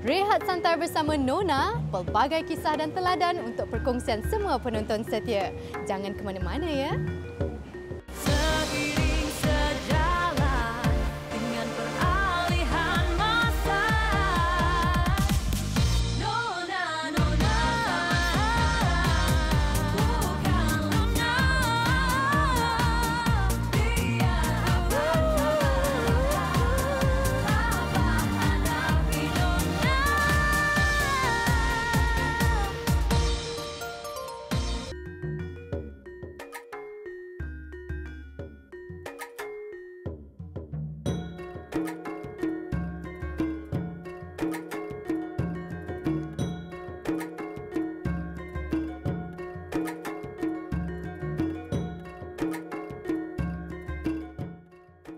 Rehat santai bersama Nona, pelbagai kisah dan teladan untuk perkongsian semua penonton setia. Jangan ke mana-mana ya. Seiring sejalan dengan peralihan masa. Nona, Nona, bukan Nona. Biar apa hadapi Nona.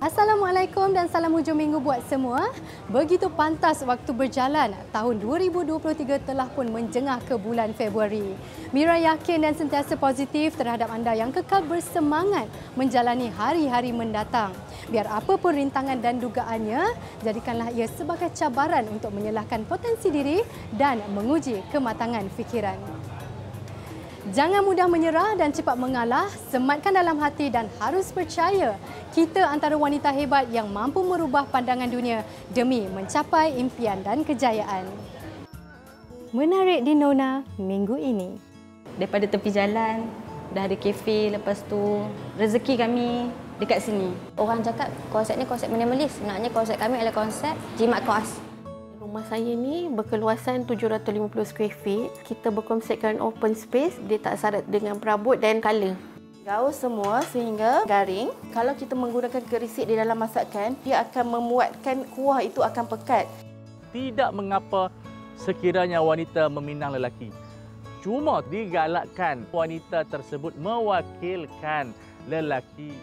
Assalamualaikum dan salam hujung minggu buat semua. Begitu pantas waktu berjalan, tahun 2023 telah pun menjengah ke bulan Februari. Mira yakin dan sentiasa positif terhadap anda yang kekal bersemangat menjalani hari-hari mendatang. Biar apa pun rintangan dan dugaannya, jadikanlah ia sebagai cabaran untuk menyelahkan potensi diri dan menguji kematangan fikiran. Jangan mudah menyerah dan cepat mengalah, sematkan dalam hati dan harus percaya kita antara wanita hebat yang mampu merubah pandangan dunia demi mencapai impian dan kejayaan. Menarik di Nona minggu ini. Daripada tepi jalan, dah ada kafe, lepas tu rezeki kami dekat sini. Orang cakap konsep ni konsep minimalis, sebenarnya konsep kami adalah konsep jimat kelas. Rumah saya ni berkeluasan 750 square feet. Kita berkonsepkan open space, dia tak syarat dengan perabot dan color. Gaul semua sehingga garing. Kalau kita menggunakan kerisik di dalam masakan, dia akan memuatkan kuah itu akan pekat. Tidak mengapa sekiranya wanita meminang lelaki. Cuma digalakkan wanita tersebut mewakilkan lelaki.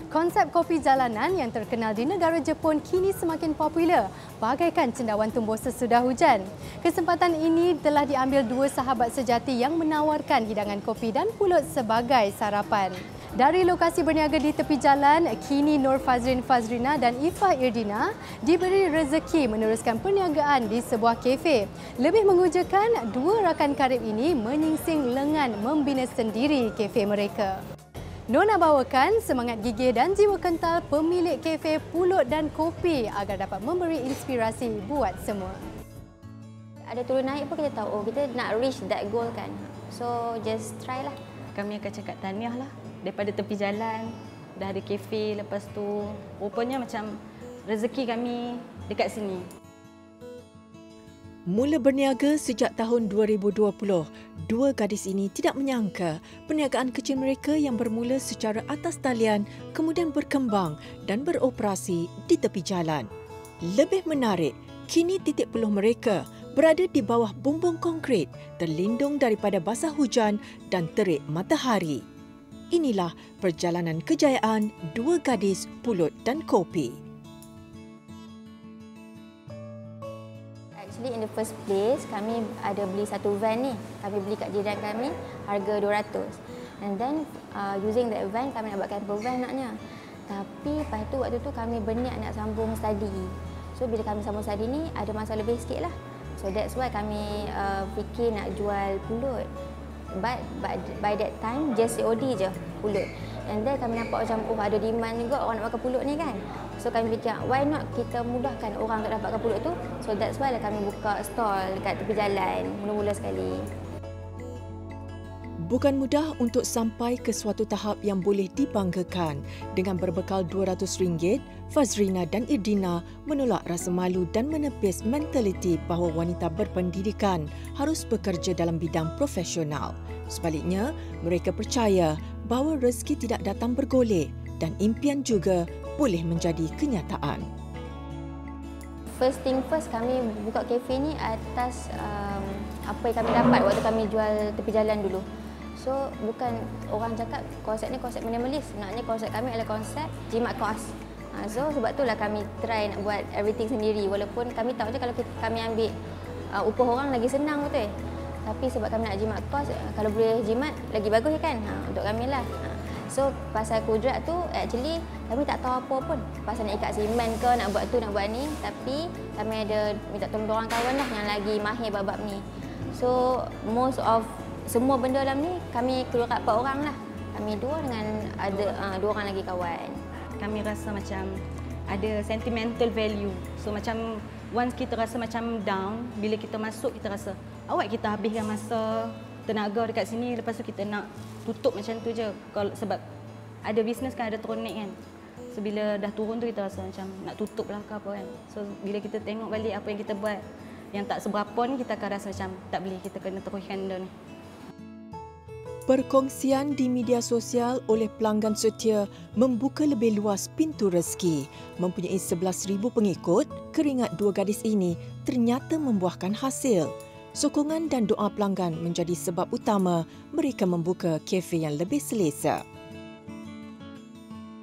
Konsep kopi jalanan yang terkenal di negara Jepun kini semakin popular, bagaikan cendawan tumbuh sesudah hujan. Kesempatan ini telah diambil dua sahabat sejati yang menawarkan hidangan kopi dan pulut sebagai sarapan. Dari lokasi berniaga di tepi jalan, kini Nur Fazrin Fazrina dan Ifah Irdina diberi rezeki meneruskan perniagaan di sebuah kafe. Lebih mengujakan, dua rakan karib ini menyingsing lengan membina sendiri kafe mereka. Nona bawakan semangat gigih dan jiwa kental pemilik kafe pulut dan kopi agar dapat memberi inspirasi buat semua. Ada turun naik pun kita tahu, oh kita nak reach that goal kan. So just try lah. Kami akan cakap tahniah lah. Daripada tepi jalan, dah ada kafe, lepas tu rupanya macam rezeki kami dekat sini. Mula berniaga sejak tahun 2020, dua gadis ini tidak menyangka perniagaan kecil mereka yang bermula secara atas talian kemudian berkembang dan beroperasi di tepi jalan. Lebih menarik, kini titik peluh mereka berada di bawah bumbung konkrit, terlindung daripada basah hujan dan terik matahari. Inilah perjalanan kejayaan dua gadis pulut dan kopi. Actually in the first place, kami ada beli satu van ni. Kami beli kat jiran kami harga 200. And then using that van, kami nak buat camper van naknya. Tapi lepas tu waktu tu kami berniat nak sambung study. So bila kami sambung study ni ada masa lebih sikit lah. So that's why kami fikir nak jual pulut. But by that time just COD je pulut. And then kami nampak macam ada demand juga orang nak makan pulut ni kan. So kami fikir why not kita mudahkan orang untuk dapatkan pulut tu. So that's why lah kami buka stall dekat tepi jalan mula-mula sekali. Bukan mudah untuk sampai ke suatu tahap yang boleh dibanggakan. Dengan berbekal RM200, Fazrina dan Irdina menolak rasa malu dan menepis mentaliti bahawa wanita berpendidikan harus bekerja dalam bidang profesional. Sebaliknya, mereka percaya bahawa rezeki tidak datang bergolek dan impian juga boleh menjadi kenyataan. First thing first, kami buka kafe ni atas apa yang kami dapat waktu kami jual tepi jalan dulu. So So bukan orang cakap konsep ni konsep minimalis. Sebenarnya konsep kami adalah konsep jimat kos. So sebab itulah kami try nak buat everything sendiri. Walaupun kami tahu je kalau kami ambil upah orang lagi senang betul. Tapi sebab kami nak jimat kos, kalau boleh jimat lagi bagus kan. Untuk kami lah. So pasal kudrat tu actually kami tak tahu apa pun. Pasal nak ikat simen ke, nak buat tu, nak buat ni. Tapi kami ada minta tolong orang kawan lah yang lagi mahir bab-bab ni. So most of semua benda dalam ni kami keluar 4 orang lah. Kami 2 dengan ada 2 orang lagi kawan. Kami rasa macam ada sentimental value. So macam once kita rasa macam down, bila kita masuk kita rasa awak kita habiskan masa, tenaga dekat sini, lepas tu kita nak tutup macam tu je. Kalau sebab ada bisnes kan ada turun naik kan. So bila dah turun tu kita rasa macam nak tutup lah ke apa kan. So bila kita tengok balik apa yang kita buat yang tak seberapa ni, kita akan rasa macam tak boleh, kita kena teruskan benda ni. Perkongsian di media sosial oleh pelanggan setia membuka lebih luas pintu rezeki. Mempunyai 11,000 pengikut, keringat 2 gadis ini ternyata membuahkan hasil. Sokongan dan doa pelanggan menjadi sebab utama mereka membuka kafe yang lebih selesa.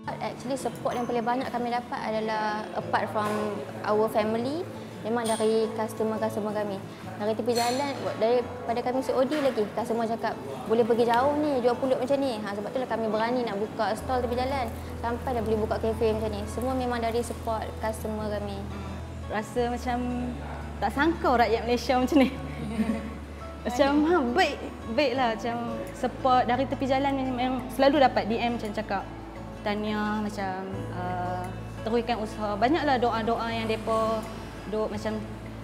Actually support yang paling banyak kami dapat adalah apart from our family, memang dari customer-customer kami. Dari tepi jalan, daripada kami COD lagi, customer cakap boleh pergi jauh ni, jual pulut macam ni. Sebab itulah kami berani nak buka stall tepi jalan. Sampai dah boleh buka kafe macam ni. Semua memang dari support customer kami. Rasa macam tak sangka rakyat Malaysia macam ni. Macam baik lah, macam support dari tepi jalan memang selalu dapat DM macam cakap tahniah, macam teruskan usaha. Banyaklah doa-doa yang depa duk macam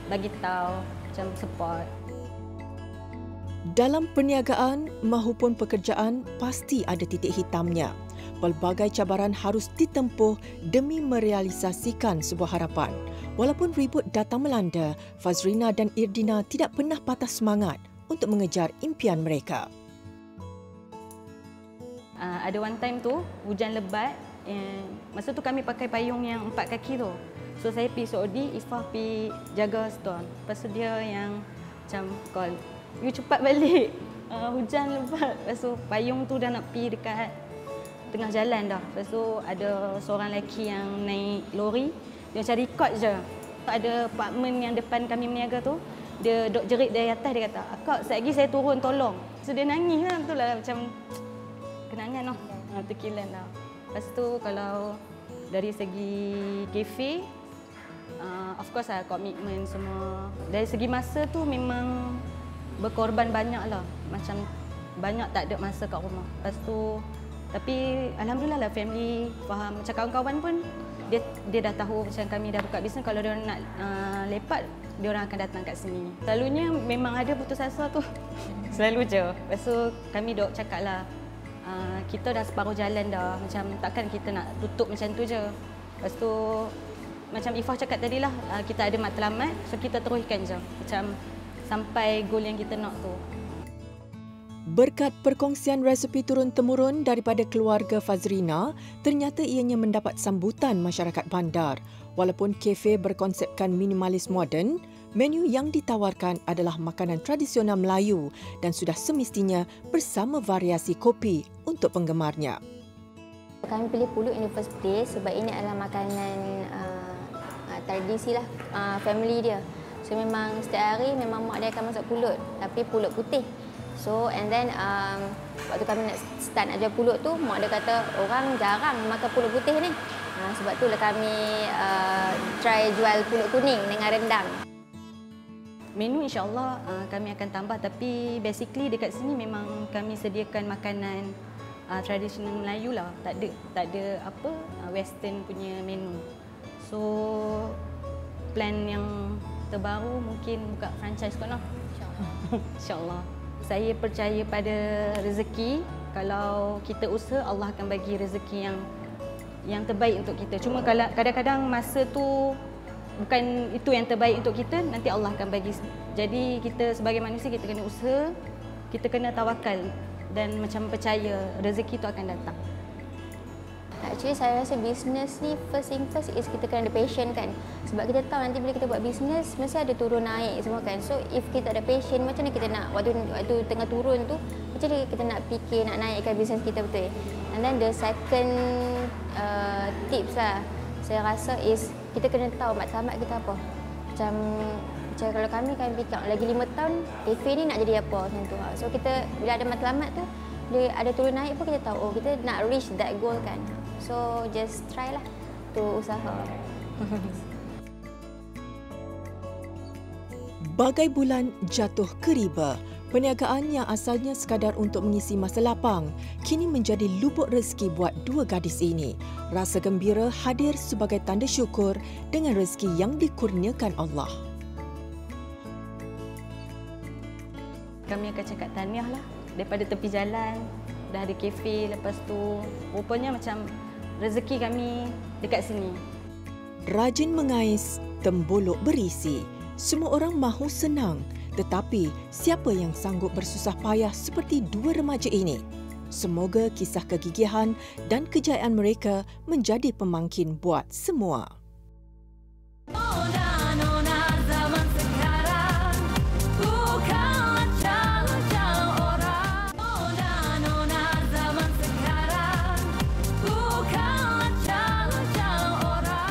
bagi tahu, macam support. Dalam perniagaan mahupun pekerjaan pasti ada titik hitamnya. Pelbagai cabaran harus ditempuh demi merealisasikan sebuah harapan. Walaupun ribut datang melanda, Fazrina dan Irdina tidak pernah patah semangat untuk mengejar impian mereka. Ada one time tu, hujan lebat. Masa tu kami pakai payung yang 4 kaki tu. So saya pergi COD, Ifah pergi jaga store. Lepas tu dia yang macam call, you cepat balik, hujan lebat. Lepas tu payung tu dah nak pergi dekat tengah jalan dah. Lepas tu ada seorang lelaki yang naik lori, dia macam record je. Ada apartmen yang depan kami meniaga tu, dia duk jerit dari atas, dia kata, "Akak, sekejap lagi saya turun, tolong." So dia nangis lah, betul lah macam kenangan lah, terkilan lah. Lepas tu kalau dari segi kafe, of course lah komitmen semua. Dari segi masa tu memang berkorban banyak lah. Macam banyak tak ada masa kat rumah. Lepas tu, tapi alhamdulillah lah family faham. Macam kawan-kawan pun dia dah tahu macam kami dah buka bisnes. Kalau dia nak lepak, dia orang akan datang kat sini. Selalunya memang ada putus asa tu. Selalu je. Lepas tu kami dok cakap lah, kita dah separuh jalan dah. Macam takkan kita nak tutup macam tu je. Lepas tu macam Ifah cakap tadi lah, kita ada matlamat, so kita teruskan je. Macam sampai goal yang kita nak tu. Berkat perkongsian resepi turun-temurun daripada keluarga Fazrina, ternyata ianya mendapat sambutan masyarakat bandar. Walaupun kafe berkonsepkan minimalis moden, menu yang ditawarkan adalah makanan tradisional Melayu dan sudah semestinya bersama variasi kopi untuk penggemarnya. Kami pilih pulut in the first place sebab ini adalah makanan tradisi lah, family dia. So memang setiap hari memang mak dia akan masak pulut, tapi pulut putih. So and then waktu kami nak start nak jual pulut tu, mak dia kata orang jarang makan pulut putih ni. Sebab itulah kami try jual pulut kuning dengan rendang. Menu insya-Allah kami akan tambah, tapi basically dekat sini memang kami sediakan makanan tradisional Melayu lah. Tak ada apa western punya menu. So plan yang terbaru mungkin buka franchise kot lah. InsyaAllah. Saya percaya pada rezeki. Kalau kita usaha, Allah akan bagi rezeki yang terbaik untuk kita. Cuma kadang-kadang masa tu bukan itu yang terbaik untuk kita, nanti Allah akan bagi. Jadi kita sebagai manusia, kita kena usaha, kita kena tawakal dan macam percaya rezeki tu akan datang. Actually saya rasa bisnes ni first thing first is kita kena ada passion kan. Sebab kita tahu nanti bila kita buat bisnes mesti ada turun naik semua kan. So if kita ada passion, macam mana kita nak waktu tengah turun tu kita actually kita nak fikir, nak naikkan bisnes kita betul. And then the second tips lah, saya rasa is kita kena tahu matlamat kita apa. Macam kalau kami fikir lagi 5 tahun, cafe ni nak jadi apa macam tu. So kita bila ada matlamat tu, dia ada turun naik pun kita tahu, oh kita nak reach that goal kan. So just try lah tu usaha. Bagai bulan jatuh ke riba, perniagaan yang asalnya sekadar untuk mengisi masa lapang kini menjadi lubuk rezeki buat dua gadis ini. Rasa gembira hadir sebagai tanda syukur dengan rezeki yang dikurniakan Allah. Kami akan cakap tahniah lah. Daripada tepi jalan, dah ada kafe, lepas tu rupanya macam rezeki kami dekat sini. Rajin mengais, tembolok berisi. Semua orang mahu senang, tetapi siapa yang sanggup bersusah payah seperti dua remaja ini? Semoga kisah kegigihan dan kejayaan mereka menjadi pemangkin buat semua. Nona zaman sekarang bukanlah calon-calon orang. Nona zaman sekarang bukanlah calon-calon orang.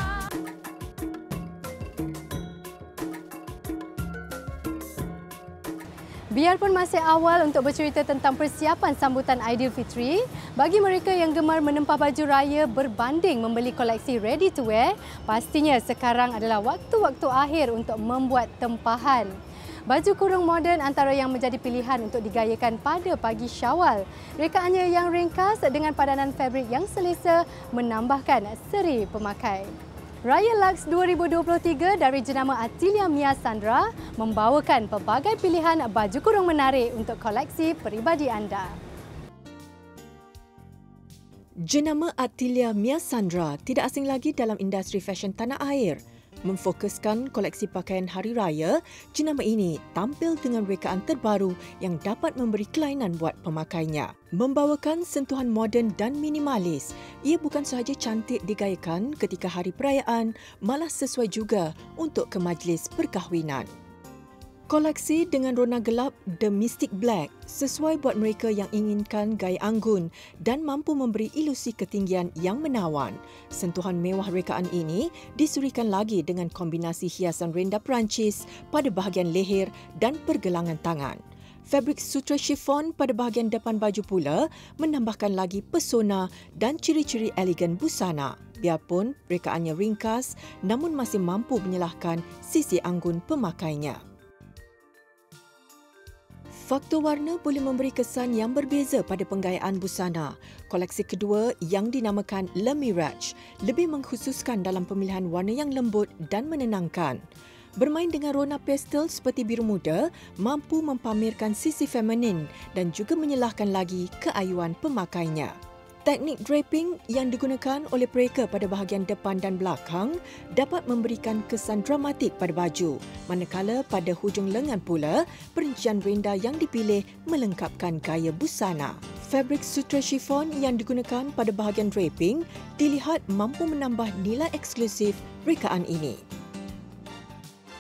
Biarpun masih awal untuk bercerita tentang persiapan sambutan Aidilfitri, bagi mereka yang gemar menempah baju raya berbanding membeli koleksi ready to wear, pastinya sekarang adalah waktu-waktu akhir untuk membuat tempahan. Baju kurung moden antara yang menjadi pilihan untuk digayakan pada pagi Syawal. Rekaannya yang ringkas dengan padanan fabrik yang selesa menambahkan seri pemakai. Raya Lux 2023 dari jenama Atilia Mia Sandra membawakan pelbagai pilihan baju kurung menarik untuk koleksi peribadi anda. Jenama Atilia Mia Sandra tidak asing lagi dalam industri fashion tanah air. Memfokuskan koleksi pakaian hari raya, jenama ini tampil dengan rekaan terbaru yang dapat memberi kelainan buat pemakainya. Membawakan sentuhan moden dan minimalis, ia bukan sahaja cantik digayakan ketika hari perayaan, malah sesuai juga untuk ke majlis perkahwinan. Koleksi dengan rona gelap The Mystic Black sesuai buat mereka yang inginkan gaya anggun dan mampu memberi ilusi ketinggian yang menawan. Sentuhan mewah rekaan ini disurikan lagi dengan kombinasi hiasan rendah Perancis pada bahagian leher dan pergelangan tangan. Fabrik sutra chiffon pada bahagian depan baju pula menambahkan lagi pesona dan ciri-ciri elegan busana. Biarpun rekaannya ringkas, namun masih mampu menyelahkan sisi anggun pemakainya. Faktor warna boleh memberi kesan yang berbeza pada penggayaan busana. Koleksi kedua yang dinamakan Le Mirage lebih mengkhususkan dalam pemilihan warna yang lembut dan menenangkan. Bermain dengan rona pastel seperti biru muda mampu mempamerkan sisi feminin dan juga menyelahkan lagi keayuan pemakainya. Teknik draping yang digunakan oleh mereka pada bahagian depan dan belakang dapat memberikan kesan dramatik pada baju, manakala pada hujung lengan pula, perincian rendah yang dipilih melengkapkan gaya busana. Fabrik sutra chiffon yang digunakan pada bahagian draping dilihat mampu menambah nilai eksklusif rekaan ini.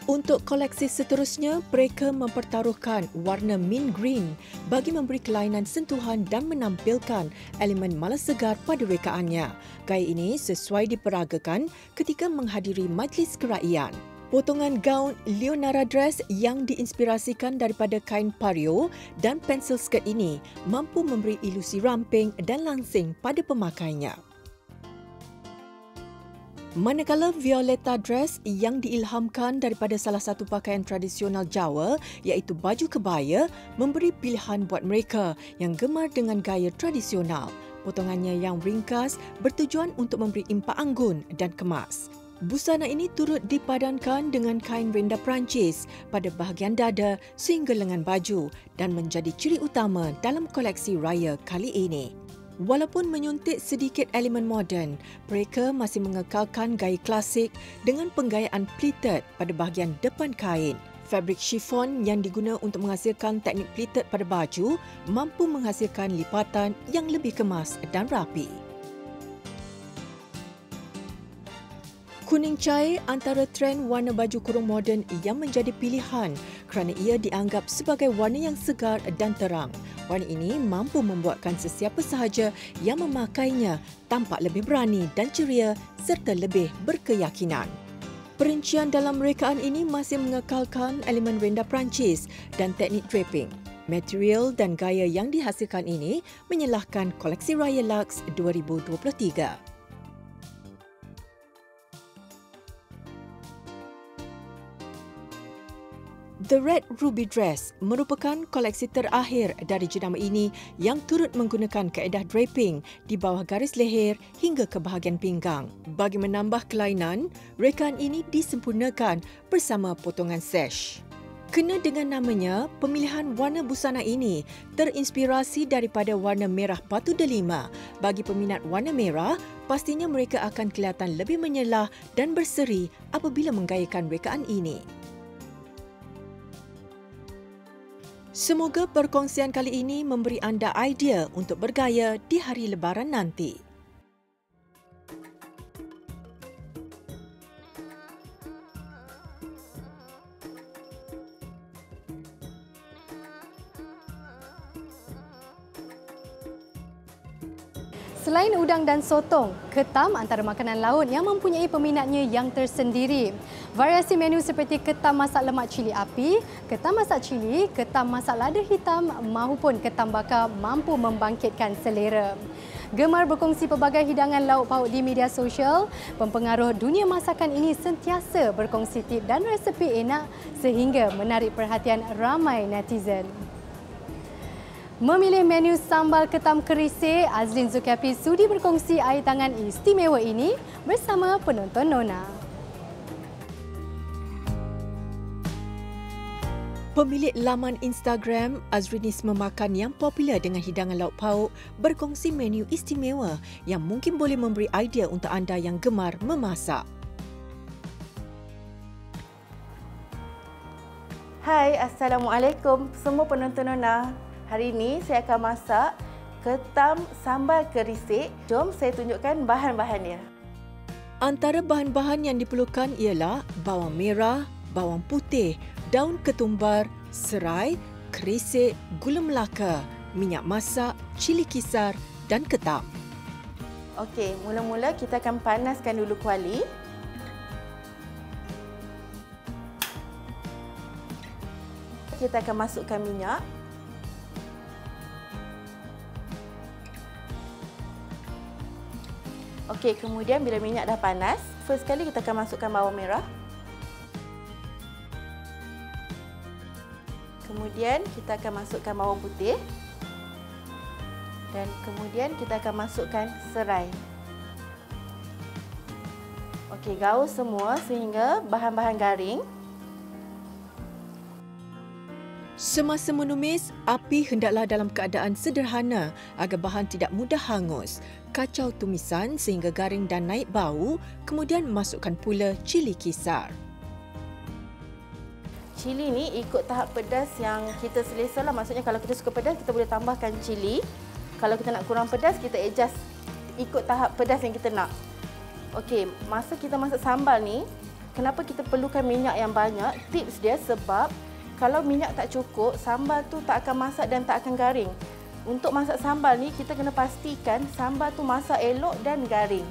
Untuk koleksi seterusnya, mereka mempertaruhkan warna mint green bagi memberi kelainan sentuhan dan menampilkan elemen malas segar pada rekaannya. Gaya ini sesuai diperagakan ketika menghadiri majlis keraian. Potongan gaun Leonara dress yang diinspirasikan daripada kain pario dan pensel skirt ini mampu memberi ilusi ramping dan langsing pada pemakainya. Manakala Violeta dress yang diilhamkan daripada salah satu pakaian tradisional Jawa iaitu baju kebaya memberi pilihan buat mereka yang gemar dengan gaya tradisional. Potongannya yang ringkas bertujuan untuk memberi impak anggun dan kemas. Busana ini turut dipadankan dengan kain rendah Perancis pada bahagian dada sehingga lengan baju dan menjadi ciri utama dalam koleksi raya kali ini. Walaupun menyuntik sedikit elemen moden, mereka masih mengekalkan gaya klasik dengan penggayaan pleated pada bahagian depan kain. Fabrik chiffon yang diguna untuk menghasilkan teknik pleated pada baju mampu menghasilkan lipatan yang lebih kemas dan rapi. Kuning cair antara trend warna baju kurung moden yang menjadi pilihan kerana ia dianggap sebagai warna yang segar dan terang. bahan ini mampu membuatkan sesiapa sahaja yang memakainya tampak lebih berani dan ceria serta lebih berkeyakinan. Perincian dalam rekaan ini masih mengekalkan elemen rendah Perancis dan teknik draping. Material dan gaya yang dihasilkan ini menyelahkan koleksi Raya Lux 2023. The Red Ruby Dress merupakan koleksi terakhir dari jenama ini yang turut menggunakan kaedah draping di bawah garis leher hingga ke bahagian pinggang. Bagi menambah kelainan, rekaan ini disempurnakan bersama potongan sash. Kena dengan namanya, pemilihan warna busana ini terinspirasi daripada warna merah batu delima. Bagi peminat warna merah, pastinya mereka akan kelihatan lebih menyelah dan berseri apabila menggayakan rekaan ini. Semoga perkongsian kali ini memberi anda idea untuk bergaya di hari Lebaran nanti. Selain udang dan sotong, ketam antara makanan laut yang mempunyai peminatnya yang tersendiri. Variasi menu seperti ketam masak lemak cili api, ketam masak cili, ketam masak lada hitam maupun ketam bakar mampu membangkitkan selera. Gemar berkongsi pelbagai hidangan lauk pauk di media sosial, pempengaruh dunia masakan ini sentiasa berkongsi tip dan resepi enak sehingga menarik perhatian ramai netizen. Memilih menu sambal ketam kerisik, Azlin Zulkifli sudi berkongsi air tangan istimewa ini bersama penonton Nona. Pemilik laman Instagram Azrinis Memakan yang popular dengan hidangan lauk pauk berkongsi menu istimewa yang mungkin boleh memberi idea untuk anda yang gemar memasak. Hai, Assalamualaikum semua penonton Nona. Hari ini saya akan masak ketam sambal kerisik. Jom saya tunjukkan bahan-bahannya. Antara bahan-bahan yang diperlukan ialah bawang merah, bawang putih, daun ketumbar, serai, kerisik, gula melaka, minyak masak, cili kisar dan ketam. Okey, mula-mula kita akan panaskan dulu kuali. Kita akan masukkan minyak. Okey, kemudian bila minyak dah panas, first kali kita akan masukkan bawang merah. Kemudian kita akan masukkan bawang putih. Dan kemudian kita akan masukkan serai. Okey, gaul semua sehingga bahan-bahan garing. Semasa menumis, api hendaklah dalam keadaan sederhana agar bahan tidak mudah hangus. Kacau tumisan sehingga garing dan naik bau, kemudian masukkan pula cili kisar. Cili ni ikut tahap pedas yang kita selesa lah. Maksudnya kalau kita suka pedas, kita boleh tambahkan cili. Kalau kita nak kurang pedas, kita adjust ikut tahap pedas yang kita nak. Okey, masa kita masak sambal ni, kenapa kita perlukan minyak yang banyak? Tips dia sebab kalau minyak tak cukup, sambal tu tak akan masak dan tak akan garing. Untuk masak sambal ni, kita kena pastikan sambal tu masak elok dan garing.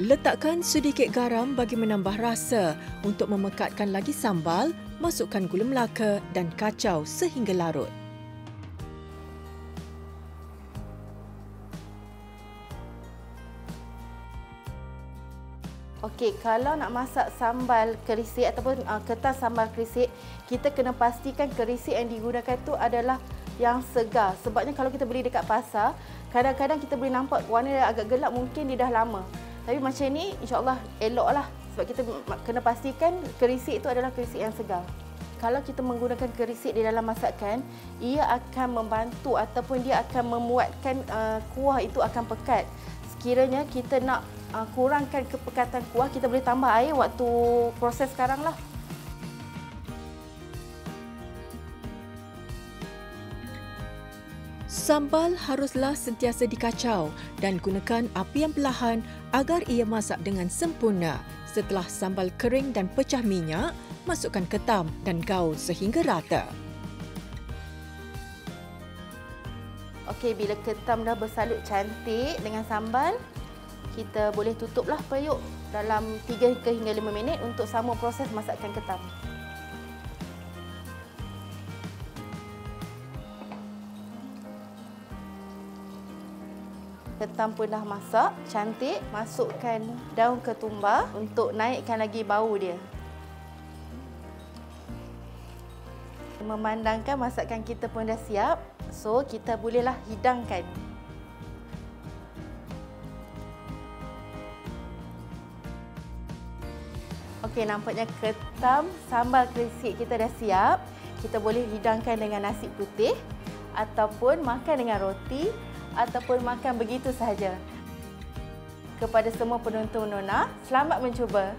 Letakkan sedikit garam bagi menambah rasa. Untuk memekatkan lagi sambal, masukkan gula melaka dan kacau sehingga larut. Okey, kalau nak masak sambal kerisik ataupun ketam sambal kerisik, kita kena pastikan kerisik yang digunakan tu adalah yang segar. Sebabnya kalau kita beli dekat pasar, kadang-kadang kita boleh nampak warna yang agak gelap, mungkin dia dah lama. Tapi macam ni, insya-Allah eloklah. Sebab kita kena pastikan kerisik itu adalah kerisik yang segar. Kalau kita menggunakan kerisik di dalam masakan, ia akan membantu ataupun dia akan memuatkan kuah itu akan pekat. Sekiranya kita nak kurangkan kepekatan kuah, kita boleh tambah air waktu proses sekarang lah. Sambal haruslah sentiasa dikacau dan gunakan api yang perlahan agar ia masak dengan sempurna. Setelah sambal kering dan pecah minyak, masukkan ketam dan gaul sehingga rata. Okey, bila ketam dah bersalut cantik dengan sambal, kita boleh tutuplah periuk dalam 3 hingga 5 minit untuk sama proses masakkan ketam. Ketam pun dah masak, cantik. Masukkan daun ketumbar untuk naikkan lagi bau dia. Memandangkan masakan kita pun dah siap, so kita bolehlah hidangkan. Okey, nampaknya ketam sambal krisik kita dah siap. Kita boleh hidangkan dengan nasi putih ataupun makan dengan roti ataupun makan begitu sahaja. Kepada semua penonton Nona, selamat mencuba.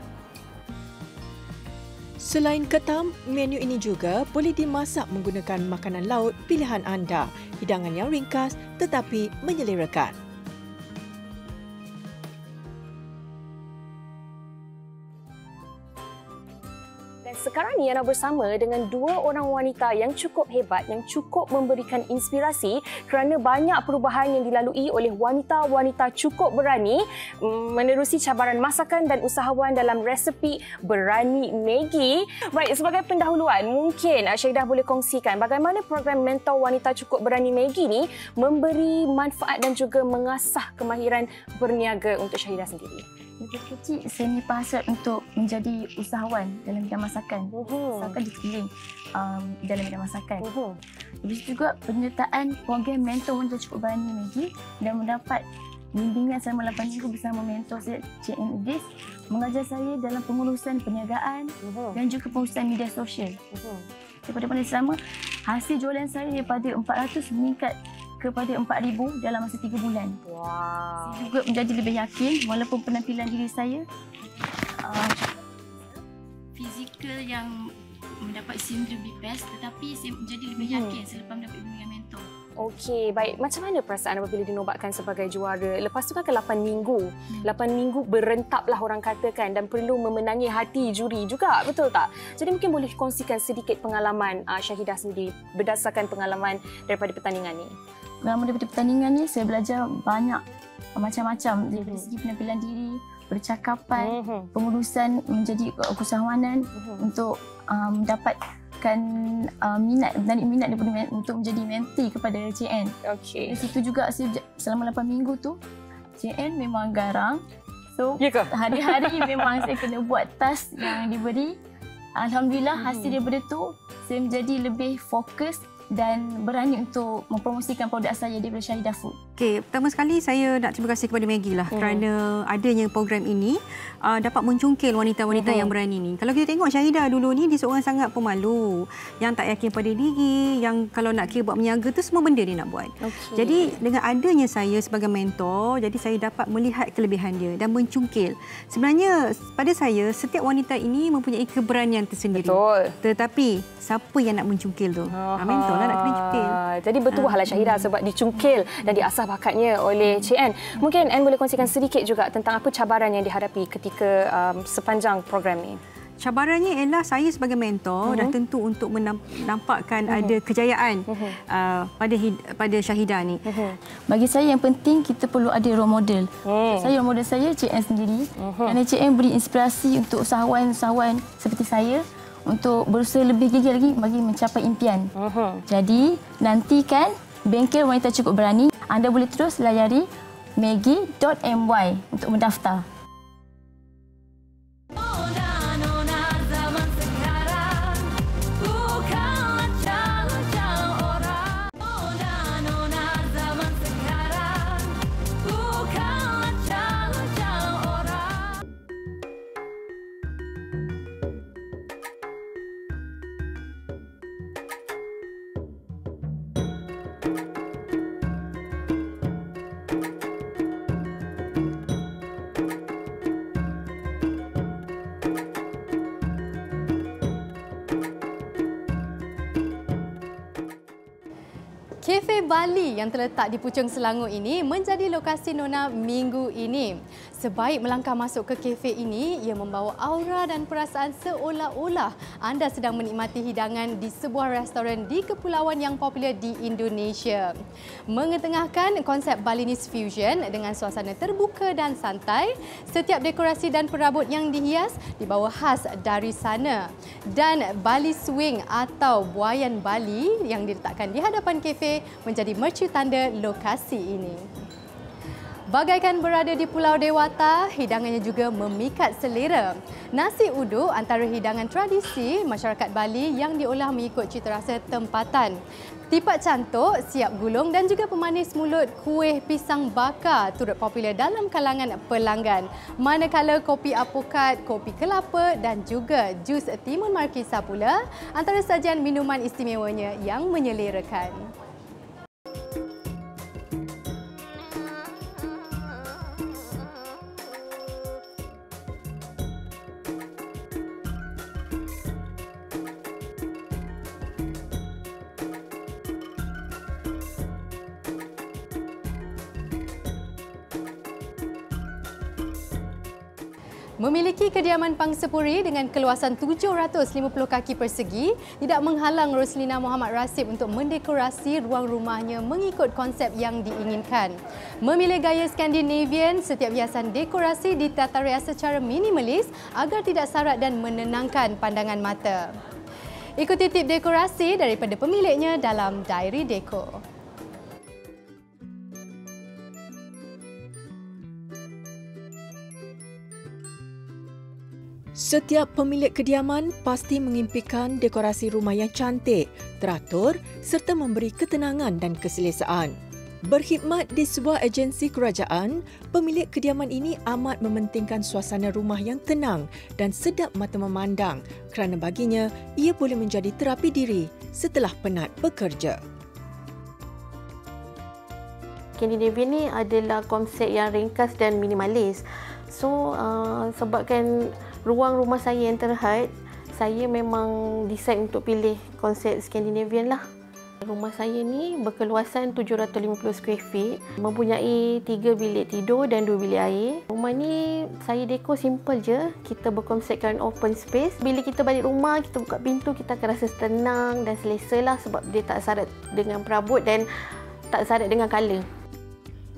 Selain ketam, menu ini juga boleh dimasak menggunakan makanan laut pilihan anda. Hidangan yang ringkas tetapi menyelerakan. Sekarang ni Ana bersama dengan 2 orang wanita yang cukup hebat, yang cukup memberikan inspirasi kerana banyak perubahan yang dilalui oleh wanita-wanita cukup berani menerusi cabaran masakan dan usahawan dalam resepi Berani Maggi. Baik, sebagai pendahuluan, mungkin Syahidah boleh kongsikan bagaimana program Mentor Wanita Cukup Berani Maggi ni memberi manfaat dan juga mengasah kemahiran berniaga untuk Syahidah sendiri. Dari kecil saya ni pasat untuk menjadi usahawan dalam bidang masakan. Usahakan di sekeliling dalam bidang masakan. Habis itu juga penyertaan program Mentor Wanita Cukup Berani Maggi dan mendapat bimbingan selama 8 minggu bersama mentor saya, Cik N. Idris, mengajar saya dalam pengurusan perniagaan dan juga pengurusan media sosial. Daripada pandai selama, hasil jualan saya daripada 400 meningkat kepada 4,000 dalam masa 3 bulan. Wow. Saya juga menjadi lebih yakin walaupun penampilan diri saya fizikal yang mendapat sindrom BPAS, tetapi saya menjadi lebih yakin selepas mendapat bimbingan mentor. Okey, baik. Macam mana perasaan apabila dinobatkan sebagai juara? Lepas tu kan ke 8 minggu. 8 minggu berentaplah orang katakan dan perlu memenangi hati juri juga, betul tak? Jadi mungkin boleh kongsikan sedikit pengalaman Syahidah sendiri berdasarkan pengalaman daripada pertandingan ni. Pengalaman daripada pertandingan ni saya belajar banyak macam-macam dari segi penampilan diri, percakapan, pengurusan menjadi usahawanan untuk mendapatkan minat daripada untuk menjadi mentee kepada CN. Okey. Dari situ juga saya selama 8 minggu tu CN memang garang. So hari-hari memang saya kena buat task yang diberi. Alhamdulillah hasil daripada tu saya menjadi lebih fokus dan berani untuk mempromosikan produk saya daripada Syahidah Food. Okey, pertama sekali saya nak terima kasih kepada Maggi lah kerana adanya program ini dapat mencungkil wanita-wanita yang berani ni. Kalau kita tengok Syahidah dulu ni dia seorang sangat pemalu, yang tak yakin pada diri, yang kalau nak kira buat berniaga tu semua benda dia nak buat. Jadi dengan adanya saya sebagai mentor, jadi saya dapat melihat kelebihan dia dan mencungkil. Sebenarnya pada saya setiap wanita ini mempunyai keberanian tersendiri. Betul. Tetapi siapa yang nak mencungkil tu? Mentor lah nak kena cungkil. Jadi bertuahlah Syahidah sebab dicungkil dan diasah bakatnya oleh Cik N. Mungkin N boleh kongsikan sedikit juga tentang apa cabaran yang dihadapi ketika sepanjang program ni. Cabarannya ialah saya sebagai mentor dah tentu untuk menampakkan ada kejayaan pada Syahidah ni. Bagi saya yang penting kita perlu ada role model. Saya role model saya Cik N sendiri. Kerana Cik N beri inspirasi untuk usahawan-usahawan seperti saya untuk berusaha lebih gigih lagi bagi mencapai impian. Jadi, nantikan Bengkel Wanita Cukup Berani. Anda boleh terus layari maggi.my untuk mendaftar. Bali yang terletak di Puchong Selangor ini menjadi lokasi Nona minggu ini. Sebaik melangkah masuk ke kafe ini, ia membawa aura dan perasaan seolah-olah anda sedang menikmati hidangan di sebuah restoran di kepulauan yang popular di Indonesia. Mengetengahkan konsep Balinese fusion dengan suasana terbuka dan santai, setiap dekorasi dan perabot yang dihias dibawa khas dari sana. Dan Bali Swing atau buaian Bali yang diletakkan di hadapan kafe menjadi merci tanda lokasi ini. Bagaikan berada di Pulau Dewata, hidangannya juga memikat selera. Nasi uduk antara hidangan tradisi masyarakat Bali yang diolah mengikut cita rasa tempatan. Tipat cantuk, siap gulung dan juga pemanis mulut kuih pisang bakar turut popular dalam kalangan pelanggan. Manakala kopi apokat, kopi kelapa dan juga jus timun markisa pula antara sajian minuman istimewanya yang menyelerakan. Memiliki kediaman pangsapuri dengan keluasan 750 kaki persegi tidak menghalang Roslina Muhammad Rasib untuk mendekorasi ruang rumahnya mengikut konsep yang diinginkan. Memilih gaya Skandinavian, setiap hiasan dekorasi ditata rias secara minimalis agar tidak syarat dan menenangkan pandangan mata. Ikuti tip dekorasi daripada pemiliknya dalam Diary Deco. Setiap pemilik kediaman pasti mengimpikan dekorasi rumah yang cantik, teratur serta memberi ketenangan dan keselesaan. Berkhidmat di sebuah agensi kerajaan, pemilik kediaman ini amat mementingkan suasana rumah yang tenang dan sedap mata memandang kerana baginya ia boleh menjadi terapi diri setelah penat bekerja. Skandinavian ni adalah konsep yang ringkas dan minimalis. So, sebabkan ruang rumah saya yang terhad, saya memang decide untuk pilih konsep Skandinavian lah. Rumah saya ni berkeluasan 750 square feet, mempunyai 3 bilik tidur dan 2 bilik air. Rumah ni saya dekor simple je. Kita berkonsepkan open space. Bila kita balik rumah, kita buka pintu, kita akan rasa tenang dan selesa lah sebab dia tak syarat dengan perabot dan tak syarat dengan colour.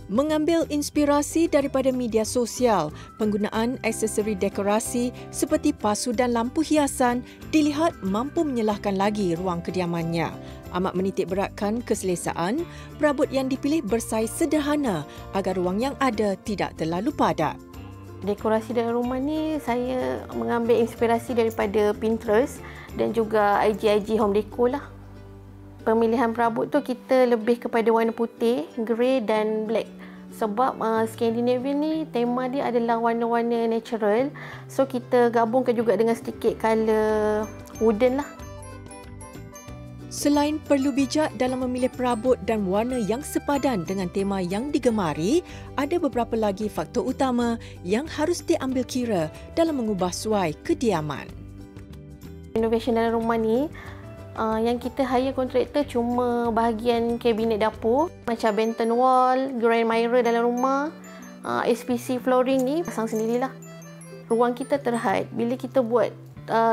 Mengambil inspirasi daripada media sosial, penggunaan aksesori dekorasi seperti pasu dan lampu hiasan dilihat mampu menyelahkan lagi ruang kediamannya. Amat menitik beratkan keselesaan, perabot yang dipilih bersaiz sederhana agar ruang yang ada tidak terlalu padat. Dekorasi dalam rumah ni saya mengambil inspirasi daripada Pinterest dan juga IG home decor lah. Pemilihan perabot tu kita lebih kepada warna putih, grey dan black. Sebab Skandinavian ni tema dia adalah warna-warna natural. So kita gabungkan juga dengan sedikit colour wooden lah. Selain perlu bijak dalam memilih perabot dan warna yang sepadan dengan tema yang digemari, ada beberapa lagi faktor utama yang harus diambil kira dalam mengubah suai kediaman. Renovation dalam rumah ni, yang kita hire kontraktor cuma bahagian kabinet dapur, macam Benton wall, grand mirror dalam rumah, SPC flooring ni pasang sendirilah. Ruang kita terhad, bila kita buat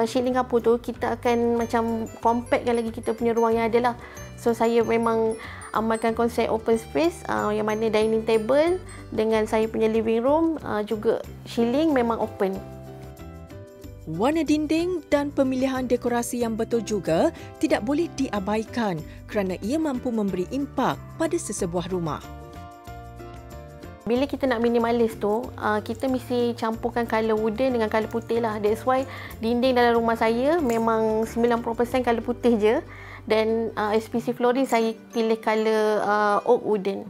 shielding kapur tu, kita akan macam compactkan lagi kita punya ruang yang ada lah. So saya memang amalkan konsep open space, yang mana dining table dengan saya punya living room, juga shielding memang open. Warna dinding dan pemilihan dekorasi yang betul juga tidak boleh diabaikan kerana ia mampu memberi impak pada sesebuah rumah. Bila kita nak minimalis tu, kita mesti campurkan colour wooden dengan colour putih lah. That's why dinding dalam rumah saya memang 90% colour putih je. Dan SPC flooring saya pilih colour oak wooden.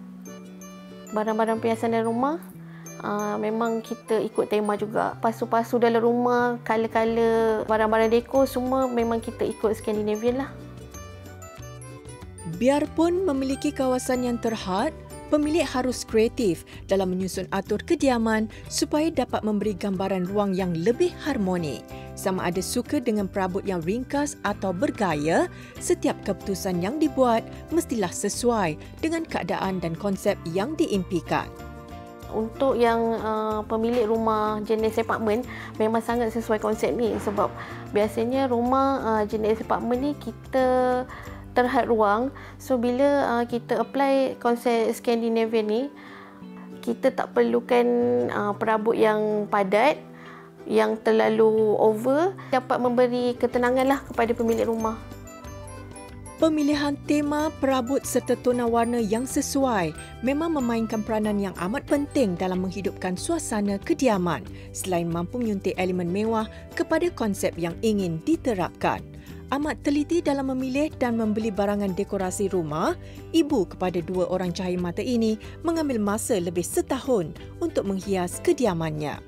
Barang-barang perhiasan dalam rumah, memang kita ikut tema juga. Pasu-pasu dalam rumah, colour-colour barang-barang dekor semua memang kita ikut Skandinavian lah. Biarpun memiliki kawasan yang terhad, pemilik harus kreatif dalam menyusun atur kediaman supaya dapat memberi gambaran ruang yang lebih harmoni. Sama ada suka dengan perabot yang ringkas atau bergaya, setiap keputusan yang dibuat mestilah sesuai dengan keadaan dan konsep yang diimpikan. Untuk yang pemilik rumah jenis apartmen memang sangat sesuai konsep ni, sebab biasanya rumah jenis apartmen ni kita terhad ruang. So bila kita apply konsep Scandinavian ni, kita tak perlukan perabot yang padat, yang terlalu over, dapat memberi ketenanganlah kepada pemilik rumah. Pemilihan tema, perabot serta tona warna yang sesuai memang memainkan peranan yang amat penting dalam menghidupkan suasana kediaman selain mampu menyuntik elemen mewah kepada konsep yang ingin diterapkan. Amat teliti dalam memilih dan membeli barangan dekorasi rumah, ibu kepada 2 orang cahaya mata ini mengambil masa lebih setahun untuk menghias kediamannya.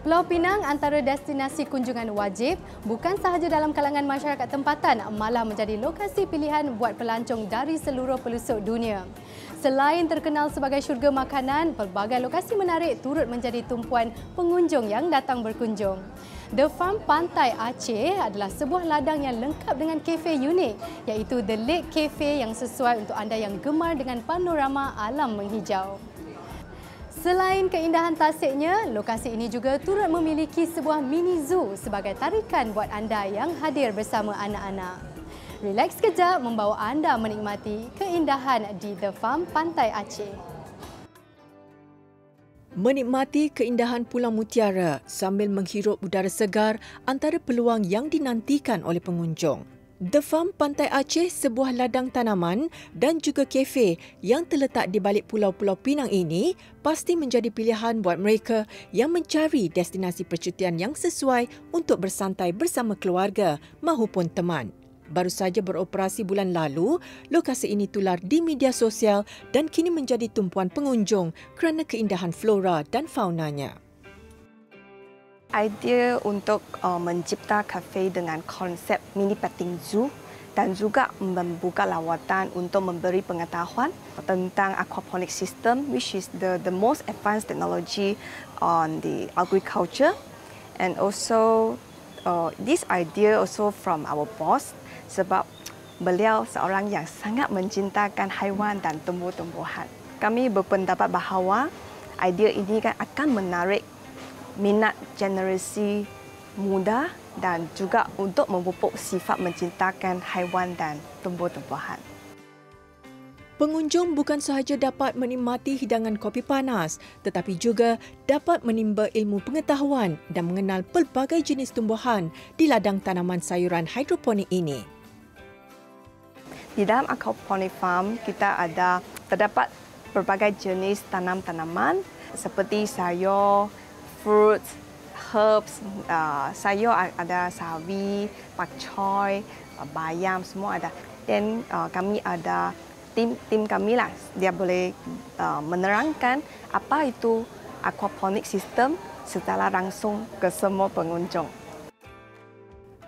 Pulau Pinang antara destinasi kunjungan wajib bukan sahaja dalam kalangan masyarakat tempatan, malah menjadi lokasi pilihan buat pelancong dari seluruh pelosok dunia. Selain terkenal sebagai syurga makanan, pelbagai lokasi menarik turut menjadi tumpuan pengunjung yang datang berkunjung. The Farm Pantai Aceh adalah sebuah ladang yang lengkap dengan kafe unik, iaitu The Lake Cafe yang sesuai untuk anda yang gemar dengan panorama alam menghijau. Selain keindahan tasiknya, lokasi ini juga turut memiliki sebuah mini zoo sebagai tarikan buat anda yang hadir bersama anak-anak. Relax sekejap membawa anda menikmati keindahan di The Farm Pantai Aceh. Menikmati keindahan Pulau Mutiara sambil menghirup udara segar antara peluang yang dinantikan oleh pengunjung. The Farm Pantai Aceh, sebuah ladang tanaman dan juga kafe yang terletak di balik Pulau-Pulau Pinang ini pasti menjadi pilihan buat mereka yang mencari destinasi percutian yang sesuai untuk bersantai bersama keluarga mahupun teman. Baru saja beroperasi bulan lalu, lokasi ini tular di media sosial dan kini menjadi tumpuan pengunjung kerana keindahan flora dan faunanya. Idea untuk mencipta kafe dengan konsep mini petting zoo dan juga membuka lawatan untuk memberi pengetahuan tentang aquaponic system, which is the most advanced technology on the agriculture. And also this idea also from our boss, sebab beliau seorang yang sangat mencintakan haiwan dan tumbuh-tumbuhan. Kami berpendapat bahawa idea ini akan menarik minat generasi muda dan juga untuk memupuk sifat mencintakan haiwan dan tumbuh-tumbuhan. Pengunjung bukan sahaja dapat menikmati hidangan kopi panas, tetapi juga dapat menimba ilmu pengetahuan dan mengenal pelbagai jenis tumbuhan di ladang tanaman sayuran hidroponik ini. Di dalam aquaponic farm kita terdapat berbagai jenis tanam-tanaman seperti sayur, fruits, herbs, sayur ada sawi, pakcoy, bayam, semua ada. Dan kami ada tim kami lah, dia boleh menerangkan apa itu aquaponic system secara langsung ke semua pengunjung.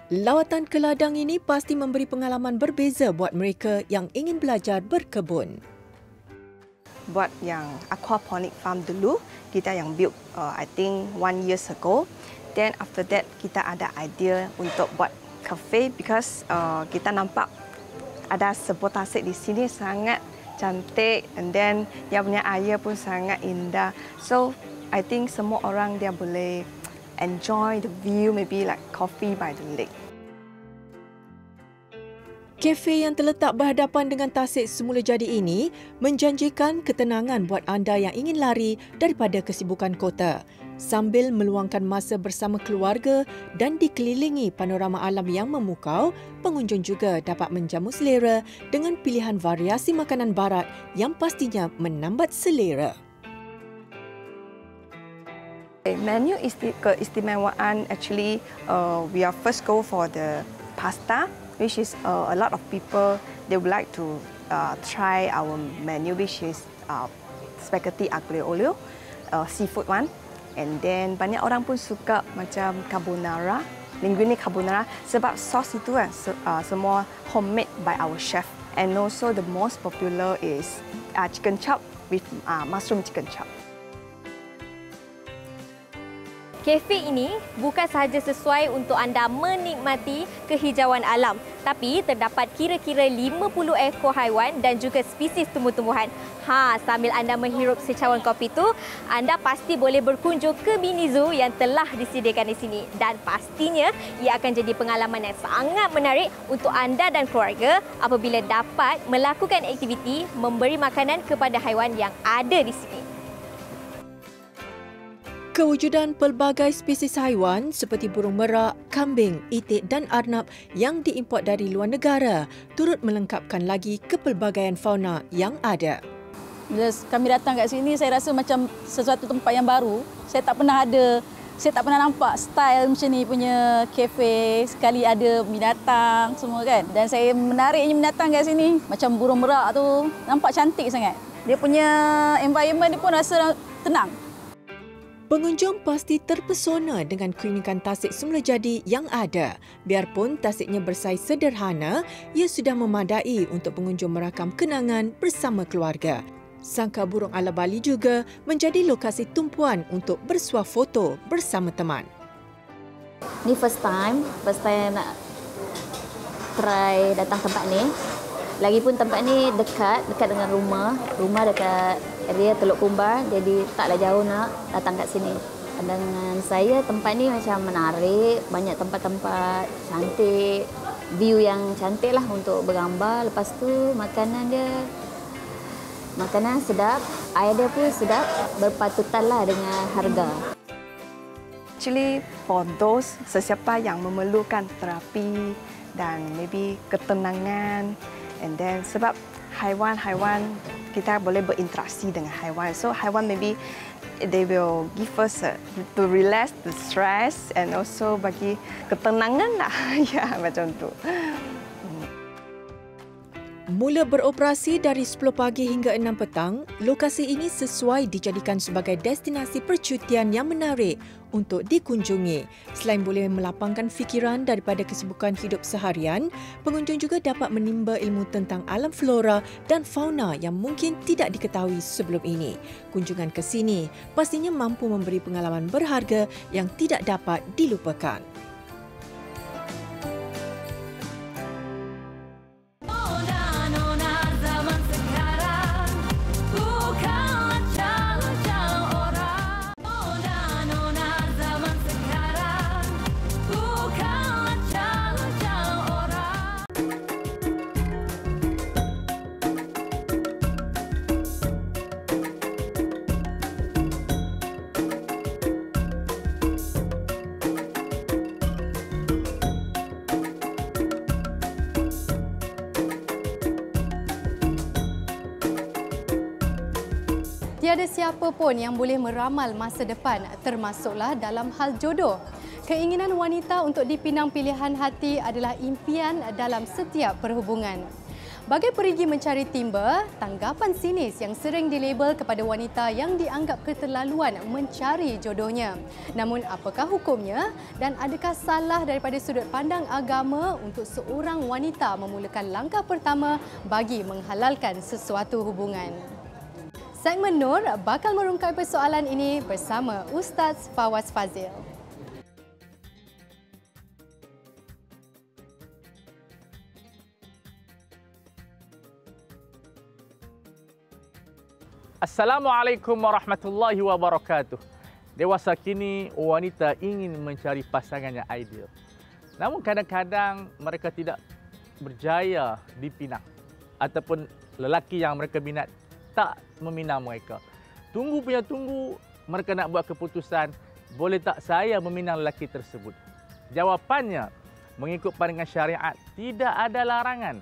Lawatan ke ladang ini pasti memberi pengalaman berbeza buat mereka yang ingin belajar berkebun. Buat yang aquaponic farm dulu, kita yang build I think 1 year ago. Then after that kita ada idea untuk buat cafe because kita nampak ada sebuah tasik di sini sangat cantik and then dia punya air pun sangat indah. So I think semua orang dia boleh enjoy the view, maybe like coffee by the lake. Kafe yang terletak berhadapan dengan tasik semula jadi ini menjanjikan ketenangan buat anda yang ingin lari daripada kesibukan kota. Sambil meluangkan masa bersama keluarga dan dikelilingi panorama alam yang memukau, pengunjung juga dapat menjamu selera dengan pilihan variasi makanan barat yang pastinya menambat selera. Menu keistimewaan actually we are first go for the pasta, which is a lot of people they would like to try our menu, which is spaghetti aglio olio, seafood one. And then banyak orang pun suka macam carbonara, linguine carbonara sebab sos itu kan semua homemade by our chef. And also the most popular is chicken chop with mushroom chicken chop. Kafe ini bukan sahaja sesuai untuk anda menikmati kehijauan alam, tapi terdapat kira-kira 50 ekor haiwan dan juga spesies tumbuh-tumbuhan. Sambil anda menghirup secawan kopi itu, anda pasti boleh berkunjung ke mini zoo yang telah disediakan di sini. Dan pastinya ia akan jadi pengalaman yang sangat menarik untuk anda dan keluarga apabila dapat melakukan aktiviti memberi makanan kepada haiwan yang ada di sini. Kewujudan pelbagai spesies haiwan seperti burung merak, kambing, itik dan arnab yang diimport dari luar negara turut melengkapkan lagi kepelbagaian fauna yang ada. Bila kami datang kat sini, saya rasa macam sesuatu tempat yang baru. Saya tak pernah nampak style macam ni punya kafe. Sekali ada binatang semua kan. Dan saya menariknya binatang kat sini. Macam burung merak tu, nampak cantik sangat. Dia punya environment dia pun rasa tenang. Pengunjung pasti terpesona dengan keunikan tasik semula jadi yang ada. Biarpun tasiknya bersaiz sederhana, ia sudah memadai untuk pengunjung merakam kenangan bersama keluarga. Sangka burung ala Bali juga menjadi lokasi tumpuan untuk bersuah foto bersama teman. Ni first time nak try datang tempat ni. Lagipun tempat ni dekat dengan rumah. Rumah dekat area Teluk Kumbar, jadi taklah jauh nak datang kat sini. Dengan saya, tempat ni macam menarik, banyak tempat-tempat cantik, view yang cantik lah untuk bergambar. Lepas tu makanan sedap, air dia pun sedap, berpatutan lah dengan harga. Actually, for those sesiapa yang memerlukan terapi dan maybe ketenangan, and then sebab haiwan kita boleh berinteraksi dengan haiwan. So haiwan maybe they will give us to relax the stress and also bagi ketenangan lah. Ya, macam tu. Mula beroperasi dari 10 pagi hingga 6 petang, lokasi ini sesuai dijadikan sebagai destinasi percutian yang menarik untuk dikunjungi. Selain boleh melapangkan fikiran daripada kesibukan hidup seharian, pengunjung juga dapat menimba ilmu tentang alam flora dan fauna yang mungkin tidak diketahui sebelum ini. Kunjungan ke sini pastinya mampu memberi pengalaman berharga yang tidak dapat dilupakan. Tiada siapa pun yang boleh meramal masa depan, termasuklah dalam hal jodoh. Keinginan wanita untuk dipinang pilihan hati adalah impian dalam setiap perhubungan. Bagai perigi mencari timba, tanggapan sinis yang sering dilabel kepada wanita yang dianggap keterlaluan mencari jodohnya. Namun apakah hukumnya dan adakah salah daripada sudut pandang agama untuk seorang wanita memulakan langkah pertama bagi menghalalkan sesuatu hubungan? Segmen Nur bakal merungkai persoalan ini bersama Ustaz Fawaz Fazil. Assalamualaikum warahmatullahi wabarakatuh. Dewasa kini, wanita ingin mencari pasangan yang ideal. Namun kadang-kadang mereka tidak berjaya dipinang ataupun lelaki yang mereka minat tak meminang mereka. Tunggu, mereka nak buat keputusan, boleh tak saya meminang lelaki tersebut? Jawapannya, mengikut pandangan syariat, tidak ada larangan.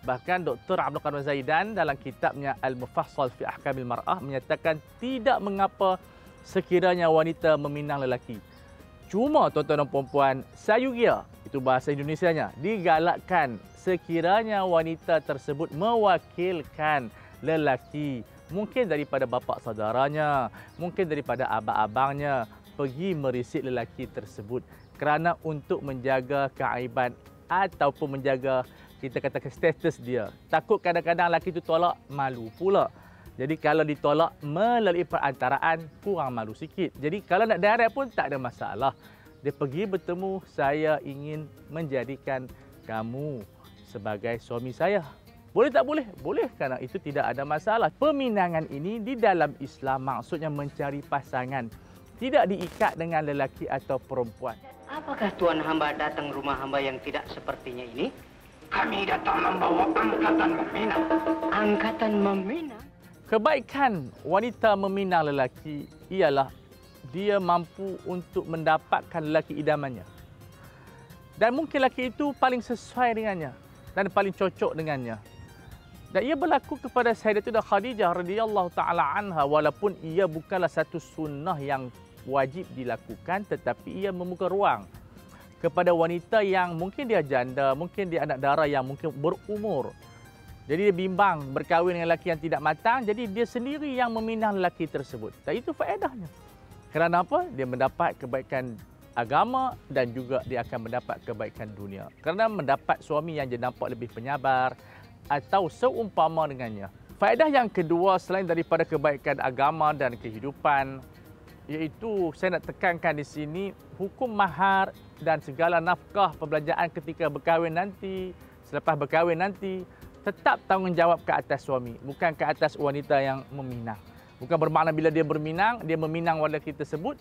Bahkan Dr. Abdul Qadir Zaidan dalam kitabnya Al-Mufassal fi Ahkamil Mar'ah menyatakan tidak mengapa sekiranya wanita meminang lelaki. Cuma tuan-tuan dan puan-puan, sayugia, itu bahasa Indonesianya, digalakkan sekiranya wanita tersebut mewakilkan lelaki Mungkin daripada bapa saudaranya, mungkin daripada abang-abangnya pergi merisik lelaki tersebut kerana untuk menjaga keaiban ataupun menjaga kita katakan status dia. Takut kadang-kadang lelaki itu tolak, malu pula. Jadi kalau ditolak melalui perantaraan, kurang malu sikit. Jadi kalau nak direct pun tak ada masalah. Dia pergi bertemu, saya ingin menjadikan kamu sebagai suami saya. Boleh tak boleh? Boleh, kerana itu tidak ada masalah. Peminangan ini di dalam Islam maksudnya mencari pasangan. Tidak diikat dengan lelaki atau perempuan. Apakah tuan hamba datang rumah hamba yang tidak sepertinya ini? Kami datang membawa angkatan meminang. Angkatan meminang? Kebaikan wanita meminang lelaki ialah dia mampu untuk mendapatkan lelaki idamannya. Dan mungkin lelaki itu paling sesuai dengannya dan paling cocok dengannya. Dan ia berlaku kepada Sayyidatina Khadijah radhiyallahu taala anha walaupun ia bukanlah satu sunnah yang wajib dilakukan, tetapi ia membuka ruang kepada wanita yang mungkin dia janda, mungkin dia anak dara yang mungkin berumur. Jadi dia bimbang berkahwin dengan lelaki yang tidak matang, jadi dia sendiri yang meminang lelaki tersebut. Dan itu faedahnya. Kerana apa? Dia mendapat kebaikan agama dan juga dia akan mendapat kebaikan dunia. Kerana mendapat suami yang dia nampak lebih penyabar atau seumpama dengannya. Faedah yang kedua selain daripada kebaikan agama dan kehidupan, iaitu saya nak tekankan di sini, hukum mahar dan segala nafkah perbelanjaan ketika berkahwin nanti, selepas berkahwin nanti, tetap tanggungjawab ke atas suami, bukan ke atas wanita yang meminang. Bukan bermakna bila dia meminang lelaki tersebut,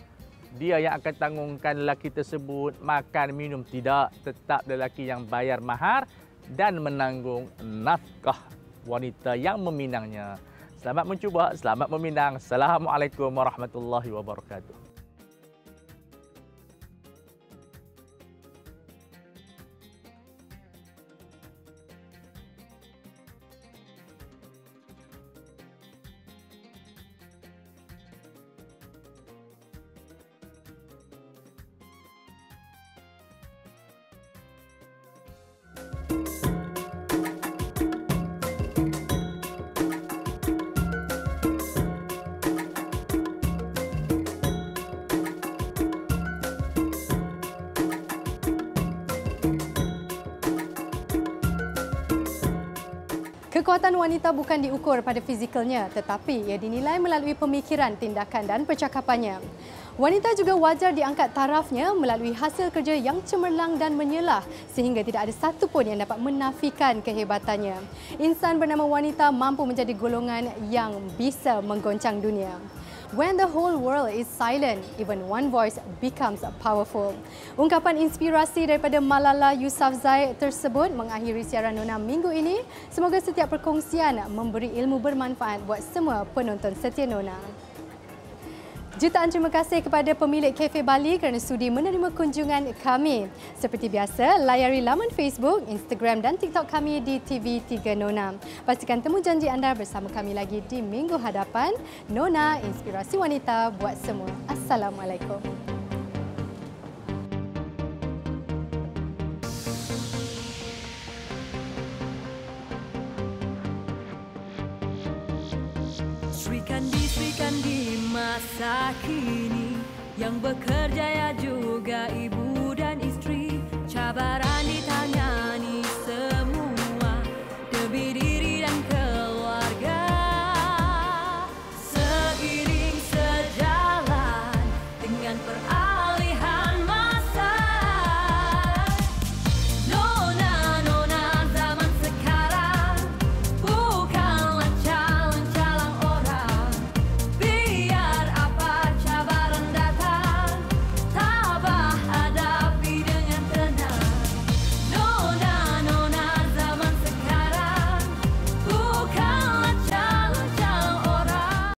dia yang akan tanggungkan lelaki tersebut, makan, minum. Tidak, tetap lelaki yang bayar mahar dan menanggung nafkah wanita yang meminangnya. Selamat mencuba, selamat meminang. Assalamualaikum warahmatullahi wabarakatuh. Kekuatan wanita bukan diukur pada fizikalnya, tetapi ia dinilai melalui pemikiran, tindakan dan percakapannya. Wanita juga wajar diangkat tarafnya melalui hasil kerja yang cemerlang dan menyelah sehingga tidak ada satu pun yang dapat menafikan kehebatannya. Insan bernama wanita mampu menjadi golongan yang bisa menggoncang dunia. When the whole world is silent, even one voice becomes powerful. Ungkapan inspirasi daripada Malala Yousafzai tersebut mengakhiri siaran Nona minggu ini. Semoga setiap perkongsian memberi ilmu bermanfaat buat semua penonton setia Nona. Jutaan terima kasih kepada pemilik Cafe Bali kerana sudi menerima kunjungan kami. Seperti biasa, layari laman Facebook, Instagram dan TikTok kami di TV3 Nona. Pastikan temu janji anda bersama kami lagi di minggu hadapan. Nona, inspirasi wanita buat semua. Assalamualaikum. Sri Kandi masa kini yang bekerja ya juga ibu dan istri, cabaran ditanya